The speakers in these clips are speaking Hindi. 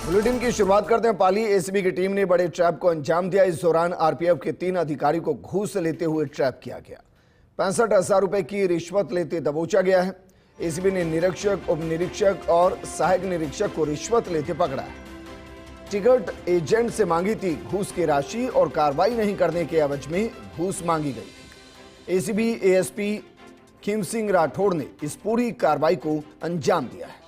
बुलेटिन की शुरुआत करते हैं। पाली एसीबी की टीम ने बड़े ट्रैप को अंजाम दिया। इस दौरान आरपीएफ के 3 अधिकारी को घूस लेते हुए ट्रैप किया गया। 65,000 रुपए की रिश्वत लेते दबोचा गया है। एसीबी ने निरीक्षक, उप निरीक्षक और सहायक निरीक्षक को रिश्वत लेते पकड़ा है। टिकट एजेंट से मांगी थी घूस की राशि और कार्रवाई नहीं करने के एवज में घूस मांगी गई थी। एसीबी एएसपी खीम सिंह राठौड़ ने इस पूरी कार्रवाई को अंजाम दिया है।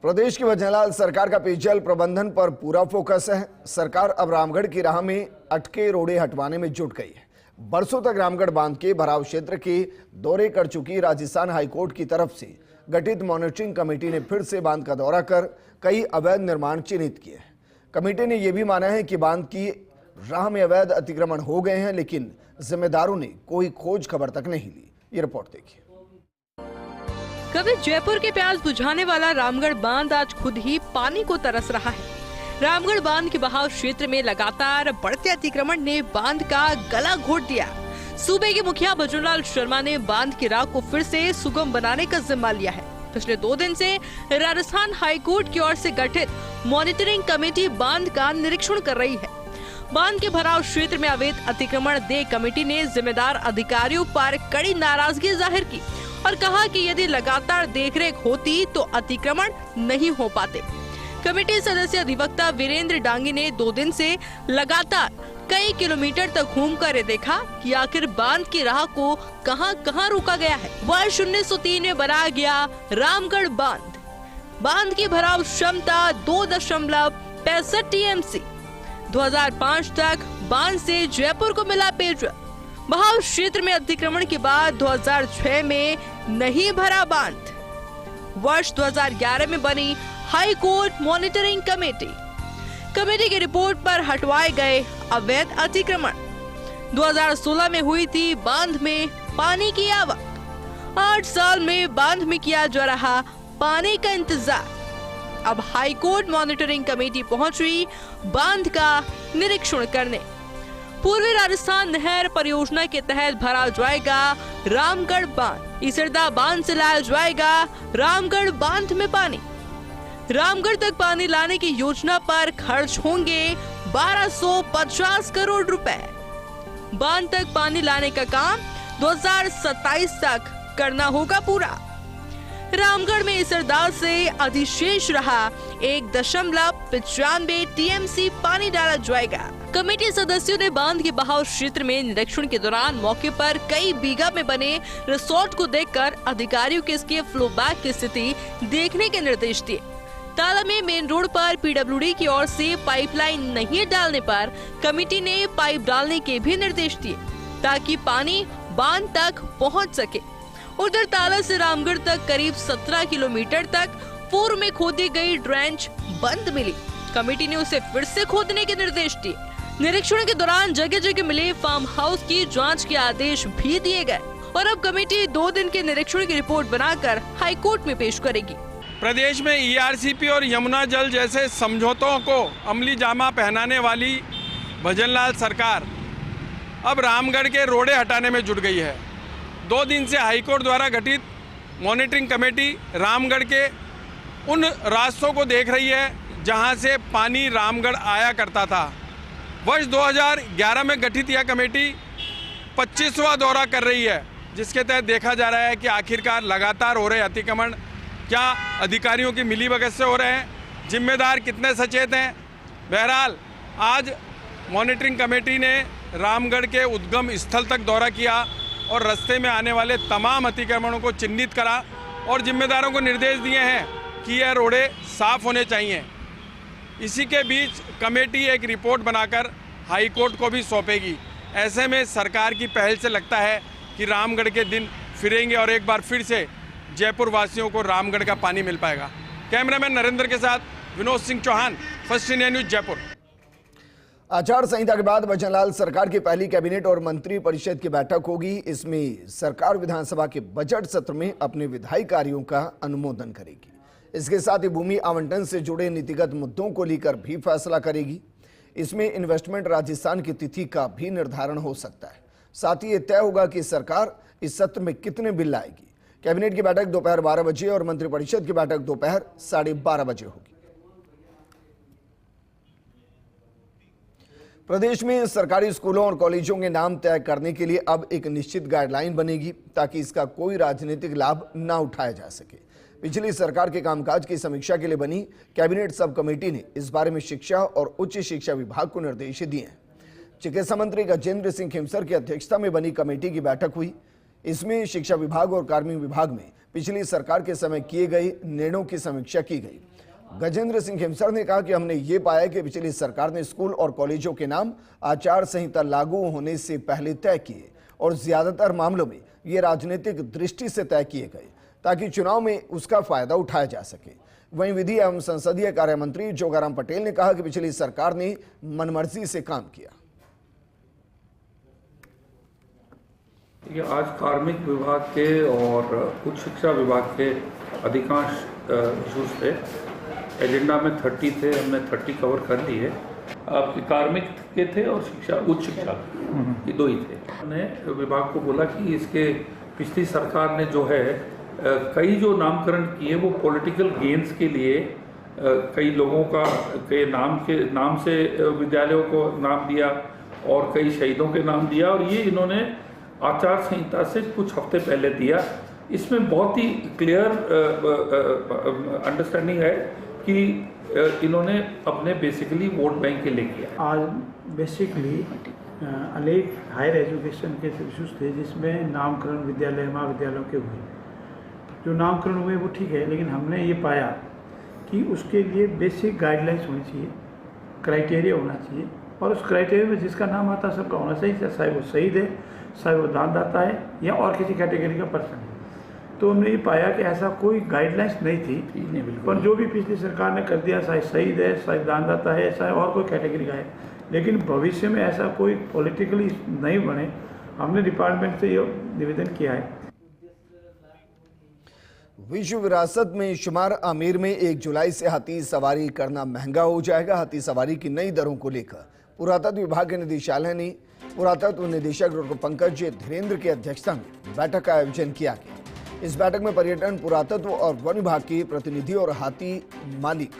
प्रदेश की भजनलाल सरकार का पेयजल प्रबंधन पर पूरा फोकस है। सरकार अब रामगढ़ की राह में अटके रोड़े हटवाने में जुट गई है। बरसों तक रामगढ़ बांध के भराव क्षेत्र के दौरे कर चुकी राजस्थान हाईकोर्ट की तरफ से गठित मॉनिटरिंग कमेटी ने फिर से बांध का दौरा कर कई अवैध निर्माण चिन्हित किए हैं। कमेटी ने यह भी माना है कि बांध की राह में अवैध अतिक्रमण हो गए हैं, लेकिन जिम्मेदारों ने कोई खोज खबर तक नहीं ली। ये रिपोर्ट देखिए। कभी जयपुर के प्यास बुझाने वाला रामगढ़ बांध आज खुद ही पानी को तरस रहा है। रामगढ़ बांध के बहाव क्षेत्र में लगातार बढ़ते अतिक्रमण ने बांध का गला घोट दिया। सूबे के मुखिया भजनलाल शर्मा ने बांध की राह को फिर से सुगम बनाने का जिम्मा लिया है। पिछले 2 दिन से राजस्थान हाईकोर्ट की ओर से गठित मॉनिटरिंग कमेटी बांध का निरीक्षण कर रही है। बांध के भराव क्षेत्र में अवैध अतिक्रमण देख कमेटी ने जिम्मेदार अधिकारियों पर कड़ी नाराजगी जाहिर की और कहा कि यदि लगातार देखरेख होती तो अतिक्रमण नहीं हो पाते। कमेटी सदस्य अधिवक्ता वीरेंद्र डांगी ने 2 दिन से लगातार कई किलोमीटर तक घूमकर देखा कि आखिर बांध की राह को कहां रोका गया है। वर्ष 1903 में बनाया गया रामगढ़ बांध। बांध की भराव क्षमता 2.65 टीएमसी। 2005 तक बांध से जयपुर को मिला पेयजल। बहाव क्षेत्र में अतिक्रमण के बाद 2006 में नहीं भरा बांध। वर्ष 2011 में बनी हाई कोर्ट मॉनिटरिंग कमेटी की रिपोर्ट पर हटवाए गए अवैध अतिक्रमण। 2016 में हुई थी बांध में पानी की आवक। 8 साल में बांध में किया जा रहा पानी का इंतजार। अब हाई कोर्ट मॉनिटरिंग कमेटी पहुंची बांध का निरीक्षण करने। पूर्वी राजस्थान नहर परियोजना के तहत भरा जाएगा रामगढ़ बांध। इसरदा बांध से लाया जाएगा रामगढ़ बांध में पानी। रामगढ़ तक पानी लाने की योजना पर खर्च होंगे 1250 करोड़ रुपए। बांध तक पानी लाने का काम 2027 तक करना होगा पूरा। रामगढ़ में इसरदा से अधिशेष रहा 1.95 टीएमसी पानी डाला जाएगा। कमेटी सदस्यों ने बांध के बहाव क्षेत्र में निरीक्षण के दौरान मौके पर कई बीघा में बने रिसोर्ट को देखकर अधिकारियों के इसके फ्लो बैक की स्थिति देखने के निर्देश दिए। ताला में मेन रोड पर पीडब्ल्यूडी की ओर से पाइपलाइन नहीं डालने पर कमेटी ने पाइप डालने के भी निर्देश दिए ताकि पानी बांध तक पहुंच सके। उधर ताला से रामगढ़ तक करीब 17 किलोमीटर तक पूर्व में खोदी गई ड्रेंच बंद मिली। कमेटी ने उसे फिर से खोदने के निर्देश दिए। निरीक्षण के दौरान जगह जगह मिले फार्म हाउस की जांच के आदेश भी दिए गए और अब कमेटी 2 दिन के निरीक्षण की रिपोर्ट बनाकर हाईकोर्ट में पेश करेगी। प्रदेश में ईआरसीपी और यमुना जल जैसे समझौतों को अमली जामा पहनाने वाली भजनलाल सरकार अब रामगढ़ के रोड़े हटाने में जुट गई है। 2 दिन से हाईकोर्ट द्वारा गठित मॉनिटरिंग कमेटी रामगढ़ के उन रास्तों को देख रही है जहां से पानी रामगढ़ आया करता था। वर्ष 2011 में गठित यह कमेटी 25वां दौरा कर रही है, जिसके तहत देखा जा रहा है कि आखिरकार लगातार हो रहे अतिक्रमण क्या अधिकारियों की मिलीभगत से हो रहे हैं, जिम्मेदार कितने सचेत हैं। बहरहाल आज मॉनिटरिंग कमेटी ने रामगढ़ के उद्गम स्थल तक दौरा किया और रास्ते में आने वाले तमाम अतिक्रमणों को चिन्हित करा और जिम्मेदारों को निर्देश दिए हैं कि यह रोड़े साफ होने चाहिए। इसी के बीच कमेटी एक रिपोर्ट बनाकर हाई कोर्ट को भी सौंपेगी। ऐसे में सरकार की पहल से लगता है कि रामगढ़ के दिन फिरेंगे और एक बार फिर से जयपुर वासियों को रामगढ़ का पानी मिल पाएगा। कैमरामैन नरेंद्र के साथ Vinod Singh Chauhan, First India news, Jaipur. आचार संहिता के बाद भजनलाल सरकार की पहली कैबिनेट और मंत्री परिषद की बैठक होगी। इसमें सरकार विधानसभा के बजट सत्र में अपने विधायी कार्यों का अनुमोदन करेगी। इसके साथ ही भूमि आवंटन से जुड़े नीतिगत मुद्दों को लेकर भी फैसला करेगी। इसमें इन्वेस्टमेंट राजस्थान की तिथि का भी निर्धारण हो सकता है। साथ ही यह तय होगा कि सरकार इस सत्र में कितने बिल लाएगी। कैबिनेट की बैठक दोपहर 12 बजे और मंत्रिपरिषद की बैठक दोपहर 12:30 बजे होगी। प्रदेश में सरकारी स्कूलों और कॉलेजों के नाम तय करने के लिए अब एक निश्चित गाइडलाइन बनेगी ताकि इसका कोई राजनीतिक लाभ न उठाया जा सके। पिछली सरकार के कामकाज की समीक्षा के लिए बनी कैबिनेट सब कमेटी ने इस बारे में शिक्षा और उच्च शिक्षा विभाग को निर्देश दिए हैं। चिकित्सा मंत्री गजेंद्र सिंह खिमसर की अध्यक्षता में बनी कमेटी की बैठक हुई। इसमें शिक्षा विभाग और कार्मिक विभाग में पिछली सरकार के समय किए गए निर्णयों की समीक्षा की गई। गजेंद्र सिंह खिमसर ने कहा कि हमने ये पाया कि पिछली सरकार ने स्कूल और कॉलेजों के नाम आचार संहिता लागू होने से पहले तय किए और ज्यादातर मामलों में ये राजनीतिक दृष्टि से तय किए गए ताकि चुनाव में उसका फायदा उठाया जा सके। वहीं विधि एवं संसदीय कार्य मंत्री जोगाराम पटेल ने कहा कि पिछली सरकार ने मनमर्जी से काम किया। आज कार्मिक विभाग के और उच्च शिक्षा विभाग के अधिकांश इशूज थे। एजेंडा में 30 थे, हमने 30 कवर कर ली है। आपके कार्मिक के थे और शिक्षा उच्च शिक्षा ये दो ही थे। हमने विभाग को बोला कि इसके पिछली सरकार ने जो है कई जो नामकरण किए वो पॉलिटिकल गेन्स के लिए कई लोगों के नाम से विद्यालयों को नाम दिया और कई शहीदों के नाम दिया और ये इन्होंने आचार संहिता से कुछ हफ्ते पहले दिया। इसमें बहुत ही क्लियर अंडरस्टैंडिंग है कि इन्होंने अपने बेसिकली वोट बैंक के लिए किया। आज बेसिकली अनेक हायर एजुकेशन के इशूज़ थे जिसमें नामकरण विद्यालय महाविद्यालयों के हुए। जो नामकरण हुए वो ठीक है, लेकिन हमने ये पाया कि उसके लिए बेसिक गाइडलाइंस होनी चाहिए, क्राइटेरिया होना चाहिए और उस क्राइटेरिया में जिसका नाम आता है सबका होना चाहिए, चाहे वो शहीद है, चाहे वो दानदाता है या और किसी कैटेगरी का पर्सन है। तो हमने ये पाया कि ऐसा कोई गाइडलाइंस नहीं थी, पर जो भी पिछली सरकार ने कर दिया, चाहे शहीद है, चाहे दानदाता है, चाहे और कोई कैटेगरी का है, लेकिन भविष्य में ऐसा कोई पॉलिटिकली नहीं बने, हमने डिपार्टमेंट से ये निवेदन किया है। विश्व विरासत में शुमार आमेर में 1 जुलाई से हाथी सवारी करना महंगा हो जाएगा। हाथी सवारी की नई दरों को लेकर पुरातत्व विभाग के निदेशालय ने पुरातत्व निदेशक डॉक्टर पंकज धीरेन्द्र की अध्यक्षता में बैठक का आयोजन किया गया। इस बैठक में पर्यटन, पुरातत्व और वन विभाग के प्रतिनिधि और हाथी मालिक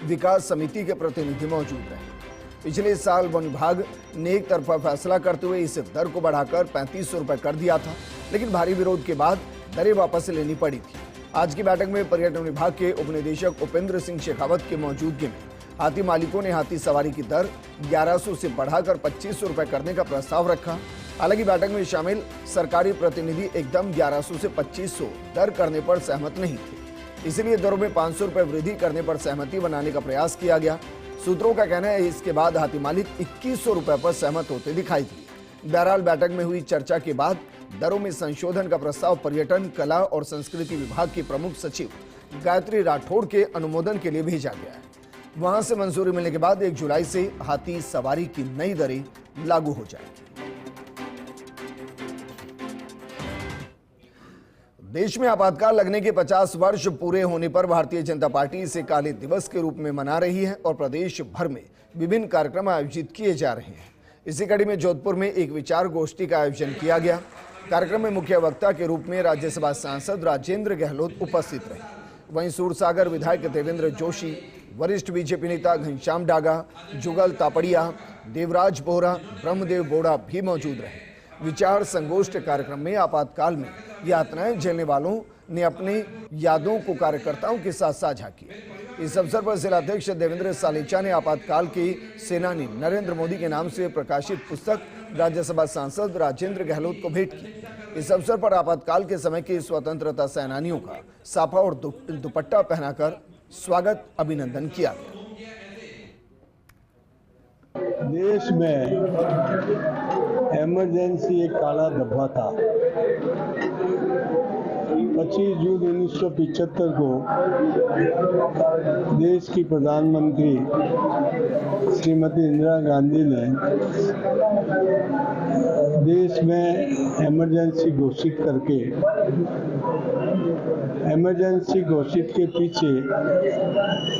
विकास समिति के प्रतिनिधि मौजूद रहे। पिछले साल वन विभाग ने एक तरफा फैसला करते हुए इस दर को बढ़ाकर 3500 रुपए कर दिया था, लेकिन भारी विरोध के बाद दरें वापस लेनी पड़ी थी। आज की बैठक में पर्यटन विभाग के उपनिदेशक उपेंद्र सिंह शेखावत की मौजूदगी में हाथी मालिकों ने हाथी सवारी की दर 1100 से बढ़ाकर 2500 रुपए करने का प्रस्ताव रखा। हालांकि बैठक में शामिल सरकारी प्रतिनिधि एकदम 1100 से 2500 दर करने पर सहमत नहीं थे, इसलिए दरों में 500 रुपए वृद्धि करने पर सहमति बनाने का प्रयास किया गया। सूत्रों का कहना है इसके बाद हाथी मालिक 2100 रुपए पर सहमत होते दिखाई दिए। बहरहाल बैठक में हुई चर्चा के बाद दरों में संशोधन का प्रस्ताव पर्यटन, कला और संस्कृति विभाग की प्रमुख सचिव गायत्री राठौड़ के अनुमोदन के लिए भेजा गया है। वहां से मंजूरी मिलने के बाद 1 जुलाई से हाथी सवारी की नई दरें लागू हो जाएंगी। देश में आपातकाल लगने के 50 वर्ष पूरे होने पर भारतीय जनता पार्टी इसे काले दिवस के रूप में मना रही है और प्रदेश भर में विभिन्न कार्यक्रम आयोजित किए जा रहे हैं। इसी कड़ी में जोधपुर में एक विचार गोष्ठी का आयोजन किया गया। कार्यक्रम में मुख्य वक्ता के रूप में राज्यसभा सांसद राजेंद्र गहलोत उपस्थित रहे। वहीं सूरसागर विधायक देवेंद्र जोशी, वरिष्ठ बीजेपी नेता घनश्याम डागा, जुगल तापड़िया, देवराज बोहरा, ब्रह्मदेव बोड़ा भी मौजूद रहे। विचार संगोष्ठ कार्यक्रम में आपातकाल में यातनाएं झेलने वालों ने अपनी यादों को कार्यकर्ताओं के साथ साझा की। इस अवसर पर जिलाध्यक्ष देवेंद्र सालेचा ने आपातकाल के सेनानी नरेंद्र मोदी के नाम से प्रकाशित पुस्तक राज्यसभा सांसद राजेंद्र गहलोत को भेंट की। इस अवसर पर आपातकाल के समय के स्वतंत्रता सेनानियों का साफा और दुपट्टा पहनाकर स्वागत अभिनंदन किया गया। देश में इमरजेंसी एक काला धब्बा था। 25 जून 1975 को देश की प्रधानमंत्री श्रीमती इंदिरा गांधी ने देश में इमरजेंसी घोषित करके, इमरजेंसी घोषित के पीछे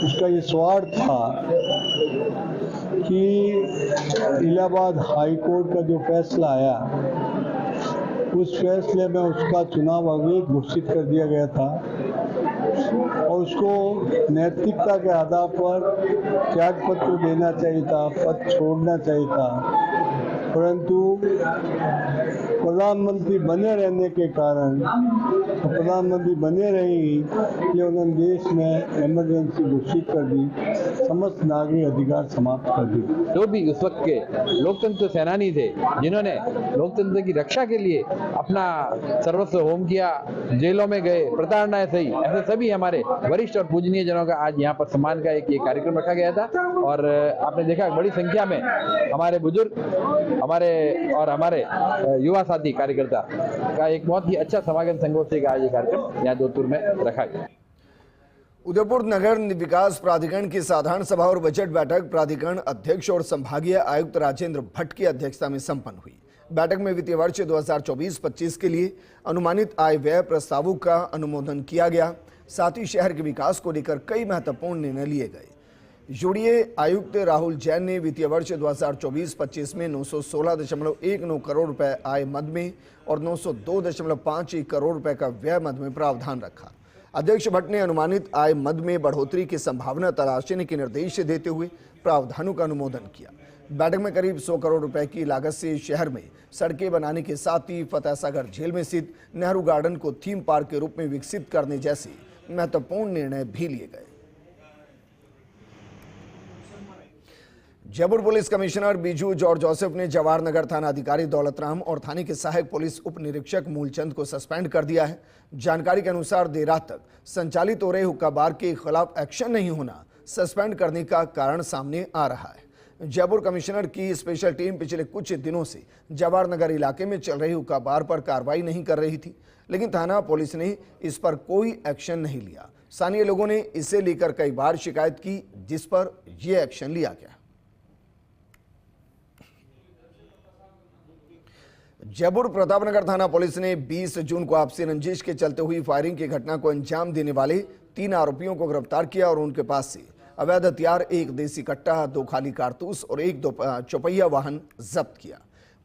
उसका ये स्वार्थ था कि इलाहाबाद हाई कोर्ट का जो फैसला आया उस फैसले में उसका चुनाव अवैध घोषित कर दिया गया था और उसको नैतिकता के आधार पर त्यागपत्र देना चाहिए था, पद छोड़ना चाहिए था, परंतु प्रधानमंत्री बने रहने के कारण प्रधानमंत्री बने रहे कि उन्होंने देश में इमरजेंसी घोषित कर दी, समस्त नागरिक अधिकार समाप्त कर दी। जो भी उस वक्त के लोकतंत्र सेनानी थे, जिन्होंने लोकतंत्र की रक्षा के लिए अपना सर्वस्व होम किया, जेलों में गए, प्रताड़नाएं सही, ऐसे सभी हमारे वरिष्ठ और पूजनीय जनों का आज यहाँ पर सम्मान का एक कार्यक्रम रखा गया था। और आपने देखा बड़ी संख्या में हमारे बुजुर्ग, हमारे युवा साथी कार्यकर्ता का एक बहुत ही अच्छा समागम संगोष्ठी से आज ये कार्यक्रम यहाँ जोधपुर में रखा गया। उदयपुर नगर विकास प्राधिकरण की साधारण सभा और बजट बैठक प्राधिकरण अध्यक्ष और संभागीय आयुक्त राजेंद्र भट्ट की अध्यक्षता में संपन्न हुई। बैठक में वित्तीय वर्ष 2024-25 के लिए अनुमानित आय व्यय प्रस्तावों का अनुमोदन किया गया। साथ ही शहर के विकास को लेकर कई महत्वपूर्ण निर्णय लिए गए। जोड़िए आयुक्त राहुल जैन ने वित्तीय वर्ष 2024-25 में 916.19 करोड़ रुपए आय मद में और 902.51 करोड़ रुपए का व्यय मद में प्रावधान रखा। अध्यक्ष भट्ट ने अनुमानित आय मद में बढ़ोतरी की संभावना तलाशने के निर्देश देते हुए प्रावधानों का अनुमोदन किया। बैठक में करीब 100 करोड़ रुपए की लागत से शहर में सड़कें बनाने के साथ ही फतेहसागर झील में स्थित नेहरू गार्डन को थीम पार्क के रूप में विकसित करने जैसे महत्वपूर्ण निर्णय भी लिए गए। Jaipur police commissioner Biju George Joseph ने जवाहर नगर थाना अधिकारी दौलत राम और थाने के सहायक पुलिस उप निरीक्षक मूलचंद को सस्पेंड कर दिया है। जानकारी के अनुसार देर रात तक संचालित हो रहे हुक्का बार के खिलाफ एक्शन नहीं होना सस्पेंड करने का कारण सामने आ रहा है। जयपुर कमिश्नर की स्पेशल टीम पिछले कुछ दिनों से जवाहर नगर इलाके में चल रही हुक्का बार पर कार्रवाई नहीं कर रही थी, लेकिन थाना पुलिस ने इस पर कोई एक्शन नहीं लिया। स्थानीय लोगों ने इसे लेकर कई बार शिकायत की, जिस पर यह एक्शन लिया गया। जयपुर प्रतापनगर थाना पुलिस ने 20 जून को आपसी रंजिश के चलते हुई फायरिंग की घटना को अंजाम देने वाले 3 आरोपियों को गिरफ्तार किया और उनके पास से अवैध हथियार, 1 देसी कट्टा, 2 खाली कारतूस और 1 चौपहिया वाहन जब्त किया।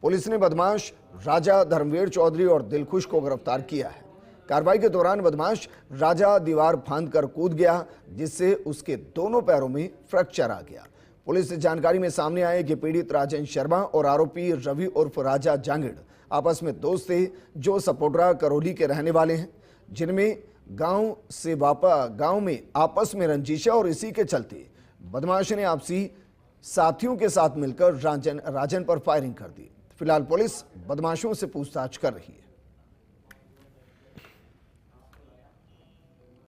पुलिस ने बदमाश राजा धर्मवीर चौधरी और दिलखुश को गिरफ्तार किया है। कार्रवाई के दौरान बदमाश राजा दीवार फांद कर कूद गया, जिससे उसके दोनों पैरों में फ्रैक्चर आ गया। पुलिस से जानकारी में सामने आए कि पीड़ित राजन शर्मा और आरोपी रवि उर्फ राजा जांगिड़ आपस में दोस्त थे, जो सपोटरा करौली के रहने वाले हैं, जिनमें गांव में आपस में रंजिश है और इसी के चलते बदमाश ने आपसी साथियों के साथ मिलकर राजन पर फायरिंग कर दी। फिलहाल पुलिस बदमाशों से पूछताछ कर रही है।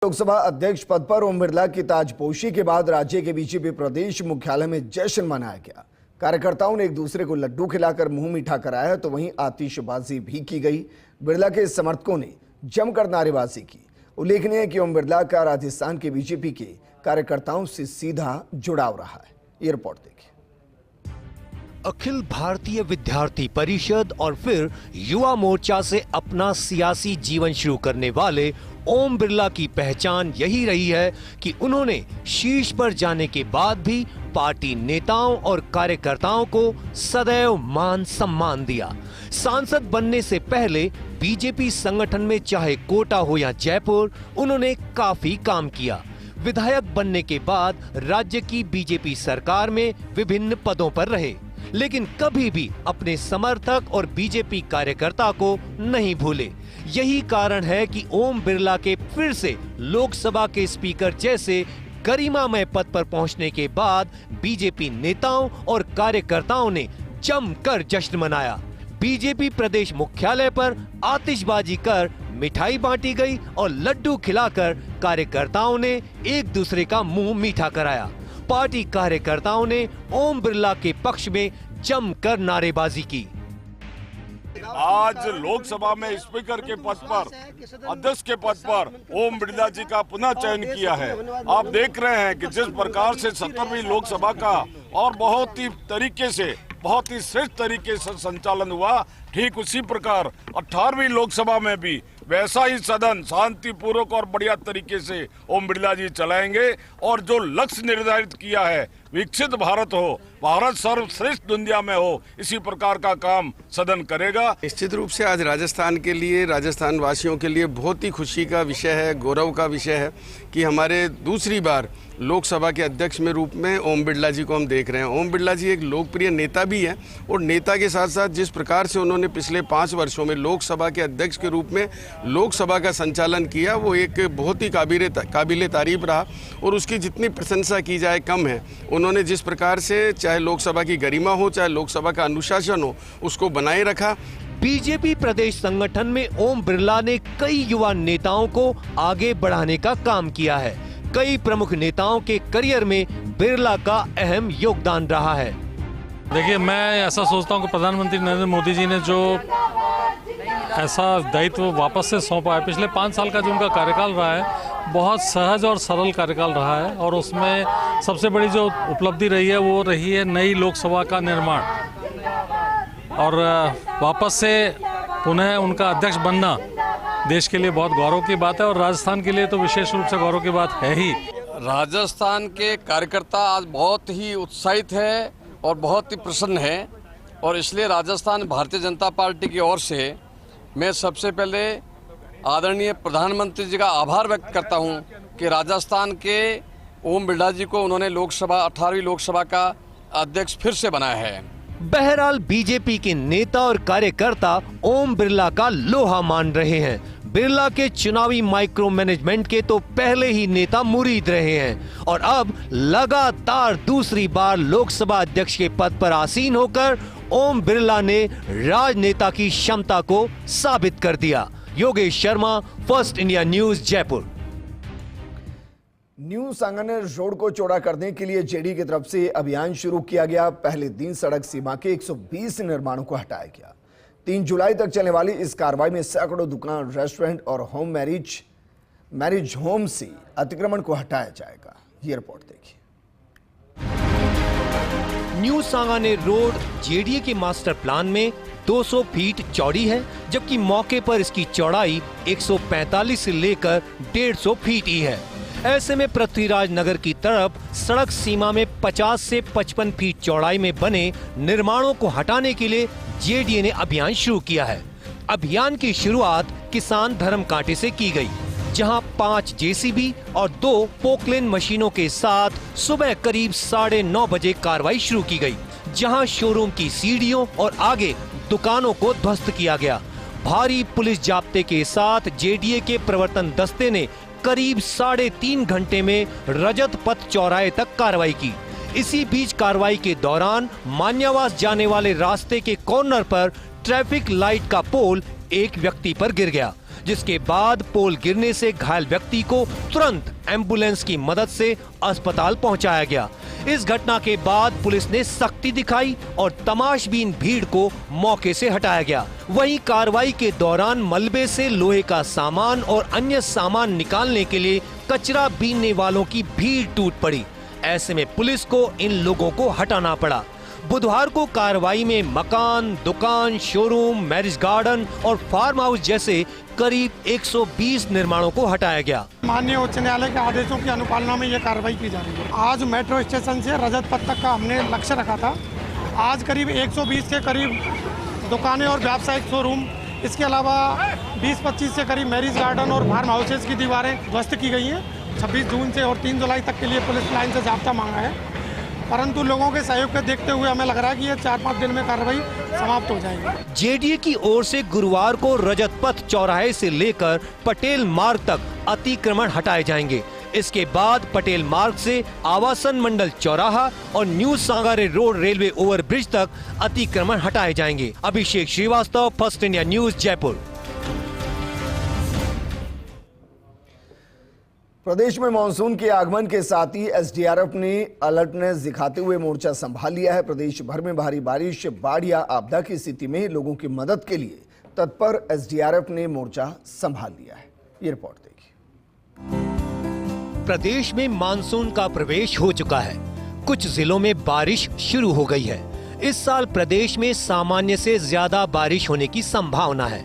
लोकसभा अध्यक्ष पद पर ओम बिरला की ताजपोशी के बाद राज्य के बीजेपी प्रदेश मुख्यालय में जश्न मनाया गया। कार्यकर्ताओं ने एक दूसरे को लड्डू खिलाकर मुंह मीठा कराया, तो वहीं आतिशबाजी भी की गई। बिरला के समर्थकों ने जमकर नारेबाजी की। उल्लेखनीय है कि ओम बिरला का राजस्थान के बीजेपी के कार्यकर्ताओं से सीधा जुड़ाव रहा है। ये रिपोर्ट देखिए। अखिल भारतीय विद्यार्थी परिषद और फिर युवा मोर्चा से अपना सियासी जीवन शुरू करने वाले ओम बिरला की पहचान यही रही है कि उन्होंने शीर्ष पर जाने के बाद भी पार्टी नेताओं और कार्यकर्ताओं को सदैव मान सम्मान दिया। सांसद बनने से पहले बीजेपी संगठन में चाहे कोटा हो या जयपुर, उन्होंने काफी काम किया। विधायक बनने के बाद राज्य की बीजेपी सरकार में विभिन्न पदों पर रहे, लेकिन कभी भी अपने समर्थक और बीजेपी कार्यकर्ता को नहीं भूले। यही कारण है कि ओम बिरला के फिर से लोकसभा के स्पीकर जैसे गरिमामय पद पर पहुंचने के बाद बीजेपी नेताओं और कार्यकर्ताओं ने जमकर जश्न मनाया। बीजेपी प्रदेश मुख्यालय पर आतिशबाजी कर मिठाई बांटी गई और लड्डू खिलाकर कार्यकर्ताओं ने एक दूसरे का मुंह मीठा कराया। पार्टी कार्यकर्ताओं ने ओम बिरला के पक्ष में जमकर नारेबाजी की। आज लोकसभा में स्पीकर के पद पर, अध्यक्ष के पद पर ओम बिरला जी का पुनः चयन किया है। आप देख रहे हैं कि जिस प्रकार से 17वीं लोकसभा का और बहुत ही श्रेष्ठ तरीके से संचालन हुआ, ठीक उसी प्रकार 18वीं लोकसभा में भी वैसा ही सदन शांतिपूर्वक और बढ़िया तरीके से ओम बिरला जी चलाएंगे और जो लक्ष्य निर्धारित किया है विकसित भारत हो, भारत सर्वश्रेष्ठ दुनिया में हो, इसी प्रकार का काम सदन करेगा। निश्चित रूप से आज राजस्थान के लिए, राजस्थान वासियों के लिए बहुत ही खुशी का विषय है, गौरव का विषय है कि हमारे दूसरी बार लोकसभा के अध्यक्ष में रूप में ओम बिरला जी को हम देख रहे हैं। ओम बिरला जी एक लोकप्रिय नेता भी है और नेता के साथ साथ जिस प्रकार से उन्होंने पिछले 5 वर्षों में लोकसभा के अध्यक्ष के रूप में लोकसभा का संचालन किया, वो एक बहुत ही काबिले तारीफ रहा और उसकी जितनी प्रशंसा की जाए कम है। उन्होंने जिस प्रकार से चाहे लोकसभा की गरिमा हो, चाहे लोकसभा का अनुशासन हो, उसको बनाए रखा। बीजेपी प्रदेश संगठन में ओम बिरला ने कई युवा नेताओं को आगे बढ़ाने का काम किया है। कई प्रमुख नेताओं के करियर में बिरला का अहम योगदान रहा है। देखिए, मैं ऐसा सोचता हूं कि प्रधानमंत्री नरेंद्र मोदी जी ने जो ऐसा दायित्व वापस से सौंपा है, पिछले 5 साल का जो उनका कार्यकाल रहा है, बहुत सहज और सरल कार्यकाल रहा है और उसमें सबसे बड़ी जो उपलब्धि रही है वो रही है नई लोकसभा का निर्माण और वापस से पुनः उनका अध्यक्ष बनना देश के लिए बहुत गौरव की बात है और राजस्थान के लिए तो विशेष रूप से गौरव की बात है ही। राजस्थान के कार्यकर्ता आज बहुत ही उत्साहित है और बहुत ही प्रसन्न है और इसलिए राजस्थान भारतीय जनता पार्टी की ओर से मैं सबसे पहले आदरणीय प्रधानमंत्री जी का आभार व्यक्त करता हूं कि राजस्थान के ओम बिरला जी को उन्होंने 18वीं लोकसभा का अध्यक्ष फिर से बनाया है। बहरहाल बीजेपी के नेता और कार्यकर्ता ओम बिरला का लोहा मान रहे हैं। बिरला के चुनावी माइक्रो मैनेजमेंट के तो पहले ही नेता मुरीद रहे हैं और अब लगातार दूसरी बार लोकसभा अध्यक्ष के पद पर आसीन होकर ओम बिरला ने राजनेता की क्षमता को साबित कर दिया। Yogesh Sharma, first India news, Jaipur. New Sanganer road को चौड़ा करने के लिए जेडी की तरफ से अभियान शुरू किया गया। पहले दिन सड़क सीमा के 120 निर्माणों को हटाया गया। 3 जुलाई तक चलने वाली इस कार्रवाई में सैकड़ों दुकान, रेस्टोरेंट और होम मैरिज होम से अतिक्रमण को हटाया जाएगा। ये रिपोर्ट देखिए। न्यू सांगानेर रोड जेडीए के मास्टर प्लान में 200 फीट चौड़ी है, जबकि मौके पर इसकी चौड़ाई 145 से लेकर 150 फीट ही है। ऐसे में पृथ्वीराज नगर की तरफ सड़क सीमा में 50 से 55 फीट चौड़ाई में बने निर्माणों को हटाने के लिए जेडीए ने अभियान शुरू किया है। अभियान की शुरुआत किसान धर्म कांटे से की गई, जहां 5 जेसीबी और 2 पोकलेन मशीनों के साथ सुबह करीब 9:30 बजे कार्रवाई शुरू की गई, जहां शोरूम की सीढ़ियों और आगे दुकानों को ध्वस्त किया गया। भारी पुलिस जाब्ते के साथ जेडीए के प्रवर्तन दस्ते ने करीब 3.5 घंटे में रजत पथ चौराहे तक कार्रवाई की। इसी बीच कार्रवाई के दौरान मान्यावास जाने वाले रास्ते के कॉर्नर पर ट्रैफिक लाइट का पोल एक व्यक्ति पर गिर गया, जिसके बाद पोल गिरने से घायल व्यक्ति को तुरंत एम्बुलेंस की मदद से अस्पताल पहुंचाया गया। इस घटना के बाद पुलिस ने सख्ती दिखाई और तमाशबीन भीड़ को मौके से हटाया गया। वहीं कार्रवाई के दौरान मलबे से लोहे का सामान और अन्य सामान निकालने के लिए कचरा बीनने वालों की भीड़ टूट पड़ी। ऐसे में पुलिस को इन लोगों को हटाना पड़ा। बुधवार को कार्रवाई में मकान, दुकान, शोरूम, मैरिज गार्डन और फार्म हाउस जैसे करीब 120 निर्माणों को हटाया गया। माननीय उच्च न्यायालय के आदेशों की अनुपालना में ये कार्रवाई की जा रही है। आज मेट्रो स्टेशन से रजत पथ तक का हमने लक्ष्य रखा था। आज करीब 120 के करीब दुकानें और व्यावसायिक शोरूम, इसके अलावा 20-25 से करीब मैरिज गार्डन और फार्म हाउसेज की दीवारें ध्वस्त की गई हैं। 26 जून से और 3 जुलाई तक के लिए पुलिस लाइन से जाब्ता मांगा है, परंतु लोगों के सहयोग को देखते हुए हमें लग रहा है कि ये 4-5 दिन में कार्रवाई समाप्त हो जाएगी। जेडीए की ओर से गुरुवार को रजत पथ चौराहे से लेकर पटेल मार्ग तक अतिक्रमण हटाए जाएंगे। इसके बाद पटेल मार्ग से आवासन मंडल चौराहा और new Sanganer road railway overbridge तक अतिक्रमण हटाए जाएंगे। Abhishek Srivastava, first India news, Jaipur. प्रदेश में मानसून के आगमन के साथ ही एसडीआरएफ ने अलर्टनेस दिखाते हुए मोर्चा संभाल लिया है। प्रदेश भर में भारी बारिश, बाढ़ या आपदा की स्थिति में लोगों की मदद के लिए तत्पर एसडीआरएफ ने मोर्चा संभाल लिया है। ये रिपोर्ट देखिए। प्रदेश में मानसून का प्रवेश हो चुका है। कुछ जिलों में बारिश शुरू हो गई है। इस साल प्रदेश में सामान्य से ज्यादा बारिश होने की संभावना है।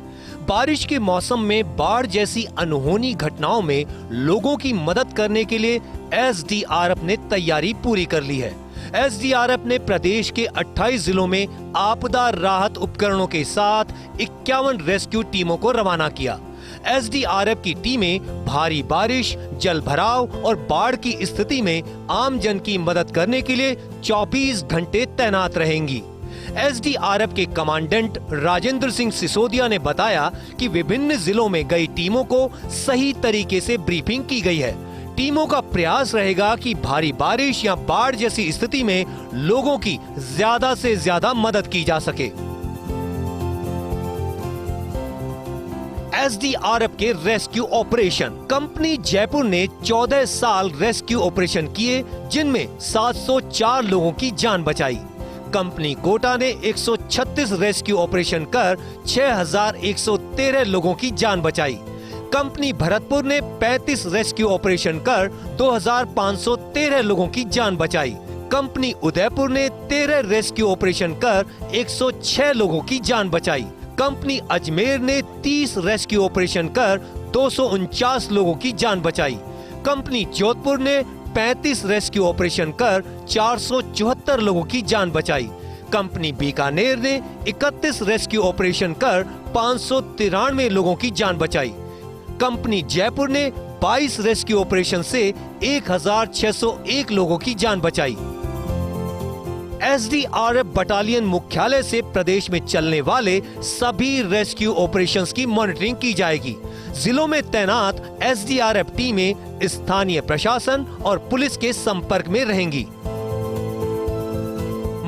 बारिश के मौसम में बाढ़ जैसी अनहोनी घटनाओं में लोगों की मदद करने के लिए एसडीआरएफ ने तैयारी पूरी कर ली है। एसडीआरएफ ने प्रदेश के 28 जिलों में आपदा राहत उपकरणों के साथ 51 रेस्क्यू टीमों को रवाना किया। एसडीआरएफ की टीमें भारी बारिश, जल भराव और बाढ़ की स्थिति में आम जन की मदद करने के लिए 24 घंटे तैनात रहेंगी। एसडीआरएफ के कमांडेंट राजेंद्र सिंह सिसोदिया ने बताया कि विभिन्न जिलों में गई टीमों को सही तरीके से ब्रीफिंग की गई है। टीमों का प्रयास रहेगा कि भारी बारिश या बाढ़ जैसी स्थिति में लोगों की ज्यादा से ज्यादा मदद की जा सके। एसडीआरएफ के रेस्क्यू ऑपरेशन। कंपनी जयपुर ने 14 साल रेस्क्यू ऑपरेशन किए, जिनमें 704 लोगों की जान बचाई। कंपनी कोटा ने 136 रेस्क्यू ऑपरेशन कर 6113 लोगों की जान बचाई। कंपनी भरतपुर ने 35 रेस्क्यू ऑपरेशन कर 2513 लोगों की जान बचाई। कंपनी उदयपुर ने 13 रेस्क्यू ऑपरेशन कर 106 लोगों की जान बचाई। कंपनी अजमेर ने 30 रेस्क्यू ऑपरेशन कर 249 लोगों की जान बचाई। कंपनी जोधपुर ने 35 रेस्क्यू ऑपरेशन कर 474 लोगों की जान बचाई। कंपनी बीकानेर ने 31 रेस्क्यू ऑपरेशन कर 593 लोगों की जान बचाई। कंपनी जयपुर ने 22 रेस्क्यू ऑपरेशन से 1601 लोगों की जान बचाई। एसडीआरएफ बटालियन मुख्यालय से प्रदेश में चलने वाले सभी रेस्क्यू ऑपरेशंस की मॉनिटरिंग की जाएगी। जिलों में तैनात एसडीआरएफ टीमें स्थानीय प्रशासन और पुलिस के संपर्क में रहेंगी।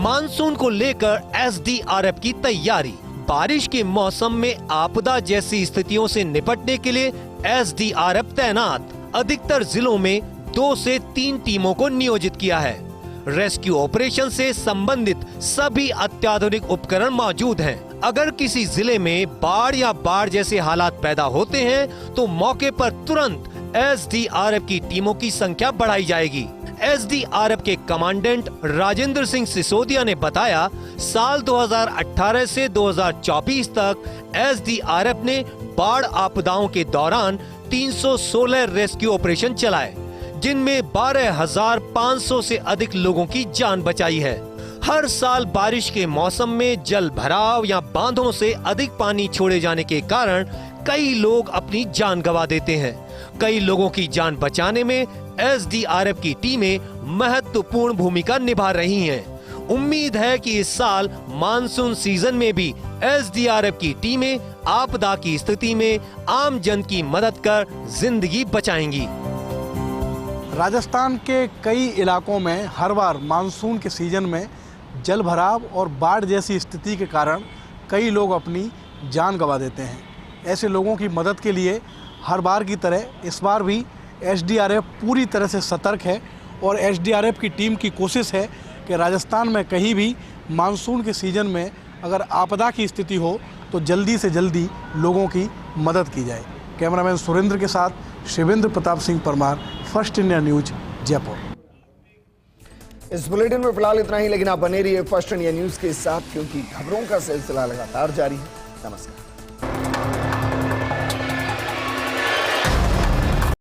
मानसून को लेकर एसडीआरएफ की तैयारी। बारिश के मौसम में आपदा जैसी स्थितियों से निपटने के लिए एसडीआरएफ तैनात। अधिकतर जिलों में 2 से 3 टीमों को नियोजित किया है। रेस्क्यू ऑपरेशन से संबंधित सभी अत्याधुनिक उपकरण मौजूद हैं। अगर किसी जिले में बाढ़ या बाढ़ जैसे हालात पैदा होते हैं तो मौके पर तुरंत एसडीआरएफ की टीमों की संख्या बढ़ाई जाएगी। एसडीआरएफ के कमांडेंट राजेंद्र सिंह सिसोदिया ने बताया, साल 2018 से 2024 तक एसडीआरएफ ने बाढ़ आपदाओं के दौरान 316 रेस्क्यू ऑपरेशन चलाए, जिनमें 12,500 से अधिक लोगों की जान बचाई है। हर साल बारिश के मौसम में जल भराव या बांधों से अधिक पानी छोड़े जाने के कारण कई लोग अपनी जान गंवा देते हैं। कई लोगों की जान बचाने में एसडीआरएफ की टीमें महत्वपूर्ण भूमिका निभा रही हैं। उम्मीद है कि इस साल मानसून सीजन में भी एसडीआरएफ की टीमें आपदा की स्थिति में आम जन की मदद कर जिंदगी बचाएंगी। राजस्थान के कई इलाकों में हर बार मानसून के सीजन में जल भराव और बाढ़ जैसी स्थिति के कारण कई लोग अपनी जान गंवा देते हैं। ऐसे लोगों की मदद के लिए हर बार की तरह इस बार भी एसडीआरएफ पूरी तरह से सतर्क है और एसडीआरएफ की टीम की कोशिश है कि राजस्थान में कहीं भी मानसून के सीजन में अगर आपदा की स्थिति हो तो जल्दी से जल्दी लोगों की मदद की जाए। कैमरामैन सुरेंद्र के साथ Shivendra Pratap Singh Parmar, first India news, Jaipur. इस बुलेटिन में फिलहाल इतना ही, लेकिन आप बने रहिए फर्स्ट इंडिया न्यूज के साथ, क्योंकि खबरों का सिलसिला लगातार जारी है। नमस्कार।